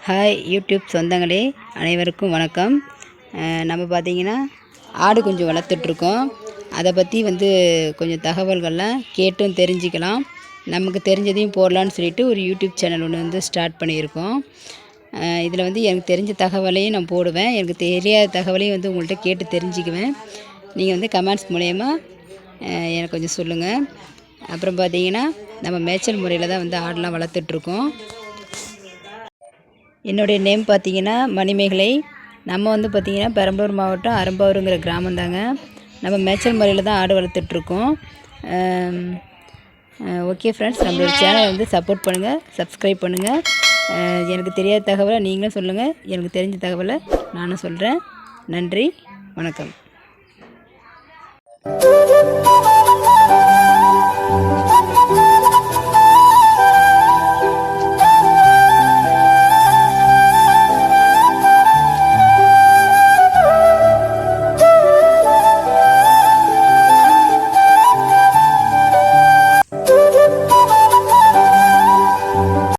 Hi YouTube சொந்தங்களே, அனைவருக்கும் வணக்கம். நம்ம பார்த்திங்கன்னா ஆடு கொஞ்சம் வளர்த்துட்ருக்கோம். அதை பற்றி கொஞ்சம் தகவல்கள்லாம் கேட்டும் தெரிஞ்சுக்கலாம். நமக்கு தெரிஞ்சதையும் போடலான்னு சொல்லிட்டு ஒரு யூடியூப் சேனல் ஒன்று ஸ்டார்ட் பண்ணியிருக்கோம். இதில் எனக்கு தெரிஞ்ச தகவலையும் நான் போடுவேன், எனக்கு தெரியாத தகவலையும் உங்கள்கிட்ட கேட்டு தெரிஞ்சுக்குவேன். நீங்கள் கமெண்ட்ஸ் மூலயமா எனக்கு கொஞ்சம் சொல்லுங்கள். அப்புறம் பார்த்திங்கன்னா நம்ம மேய்ச்சல் முறையில் தான் ஆடெலாம் வளர்த்துட்ருக்கோம். என்னுடைய நேம் பார்த்திங்கன்னா மணிமேகலை. நம்ம பார்த்திங்கன்னா பெரம்பலூர் மாவட்டம் அரும்பாவூருங்கிற கிராமம் தாங்க. நம்ம மேய்ச்சல் முறையில் தான் ஆடு வளர்த்துட்ருக்கோம். ஓகே ஃப்ரெண்ட்ஸ், நம்மளோட சேனலை சப்போர்ட் பண்ணுங்கள், சப்ஸ்கிரைப் பண்ணுங்கள். எனக்கு தெரியாத தகவலை நீங்களும் சொல்லுங்கள், எனக்கு தெரிஞ்ச தகவலை நானும் சொல்கிறேன். நன்றி, வணக்கம்.